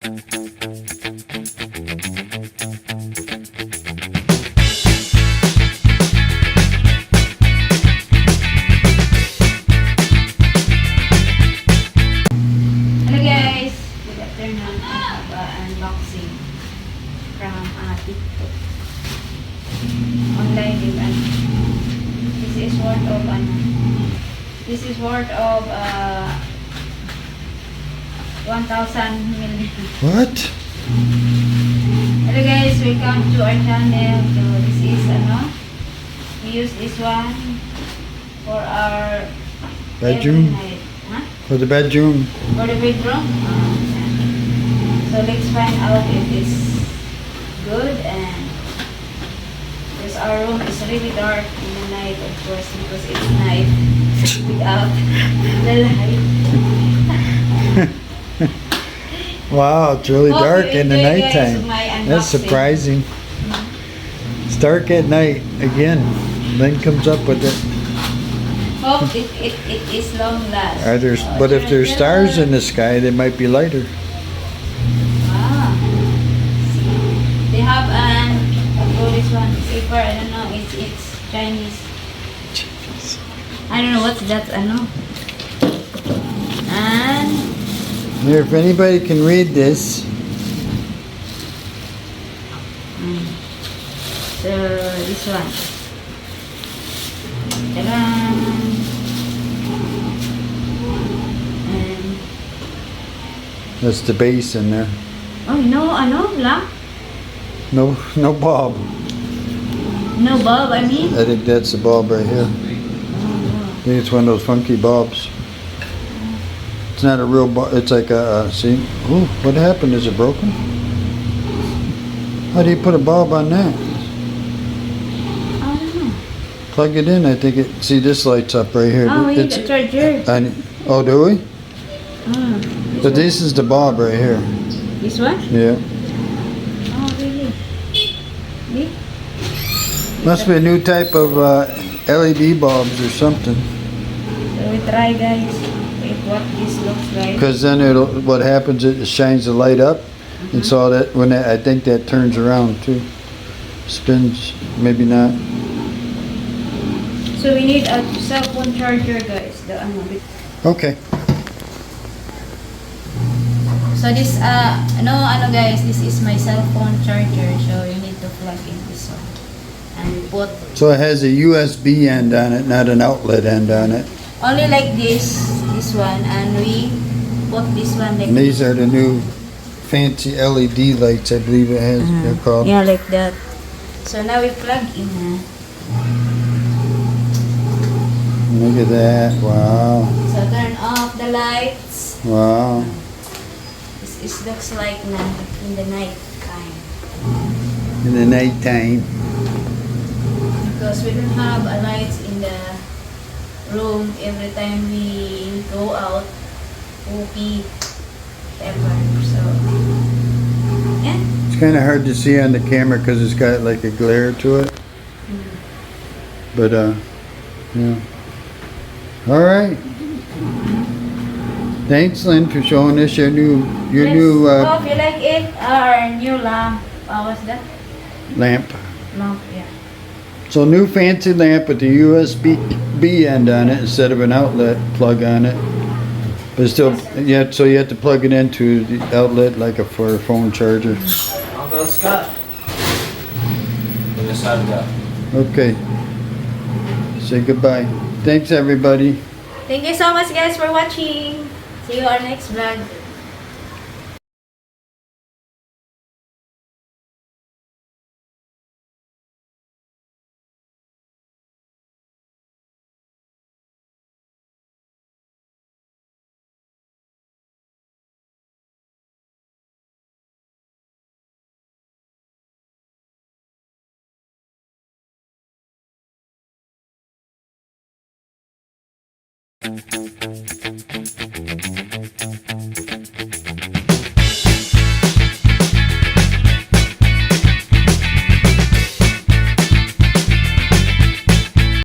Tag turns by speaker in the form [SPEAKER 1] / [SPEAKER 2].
[SPEAKER 1] guys, good afternoon. I have an unboxing from TikTok. Online event. This is worth of 1,000 million.
[SPEAKER 2] What?
[SPEAKER 1] Hello guys, welcome to our channel. So this is we use this one for our
[SPEAKER 2] Bedroom?
[SPEAKER 1] every night. Huh?
[SPEAKER 2] For the bedroom?
[SPEAKER 1] For the bedroom. So let's find out if it's good, and because our room is really dark in the night, of course, because it's night without the light.
[SPEAKER 2] Wow, it's really
[SPEAKER 1] Hope
[SPEAKER 2] dark
[SPEAKER 1] you
[SPEAKER 2] in the
[SPEAKER 1] enjoy, guys,
[SPEAKER 2] nighttime.
[SPEAKER 1] my
[SPEAKER 2] That's
[SPEAKER 1] unboxing.
[SPEAKER 2] surprising. It's dark at night again. Then comes up with it.
[SPEAKER 1] Hope it is long last.
[SPEAKER 2] Are there? But if there's stars in the sky, they might be lighter.
[SPEAKER 1] Ah. They have this one. Paper, I don't know. It's Chinese. I don't know what's that. And
[SPEAKER 2] Here, if anybody can read this,
[SPEAKER 1] so this one. Ta-da! And
[SPEAKER 2] that's the base in there.
[SPEAKER 1] oh no, lang?
[SPEAKER 2] No bulb.
[SPEAKER 1] No bulb, I mean.
[SPEAKER 2] I think that's the bulb right here. I think it's one of those funky bulbs. It's not a real bulb. It's like a see. Ooh, what happened? Is it broken? How do you put a bulb on that?
[SPEAKER 1] I don't know.
[SPEAKER 2] Plug it in. I think it. See, this lights up right here.
[SPEAKER 1] Oh, we need
[SPEAKER 2] It's-
[SPEAKER 1] a charger.
[SPEAKER 2] oh, do we?
[SPEAKER 1] Mm.
[SPEAKER 2] But this is the bulb right here.
[SPEAKER 1] This one?
[SPEAKER 2] Yeah.
[SPEAKER 1] Oh, really? Me?
[SPEAKER 2] Must be a new type of LED bulbs or something.
[SPEAKER 1] So we try, guys, with what this looks like.
[SPEAKER 2] Because then what happens? It shines the light up, and so that I think that turns around too, spins. Maybe not.
[SPEAKER 1] So we need a cell phone charger, guys.
[SPEAKER 2] Okay.
[SPEAKER 1] So this guys, this is my cell phone charger. So you need to plug in this one and put
[SPEAKER 2] So it has a USB end on it, not an outlet end on it.
[SPEAKER 1] only like this one, and we put this one like
[SPEAKER 2] And these are the new fancy LED lights, I believe it has. They're called.
[SPEAKER 1] yeah, like that. So now we plug in.
[SPEAKER 2] Look at that! Wow!
[SPEAKER 1] So turn off the lights.
[SPEAKER 2] Wow!
[SPEAKER 1] This looks like in the night time.
[SPEAKER 2] In the nighttime.
[SPEAKER 1] Because we don't have a lights in the room every time we go out, poopy, whatever. So, yeah.
[SPEAKER 2] It's kind of hard to see on the camera because it's got like a glare to it. But yeah. All right. Thanks, Lynn, for showing us your new
[SPEAKER 1] Oh, if you like it, our new lamp. What's that?
[SPEAKER 2] lamp.
[SPEAKER 1] Lamp, yeah.
[SPEAKER 2] So new fancy lamp with the USB end on it instead of an outlet plug on it. But still, so you have to plug it into the outlet like for a phone charger.
[SPEAKER 3] Uncle Scott. Just had that.
[SPEAKER 2] Okay. Say goodbye. Thanks, everybody.
[SPEAKER 1] Thank you so much, guys, for watching. See you on our next vlog.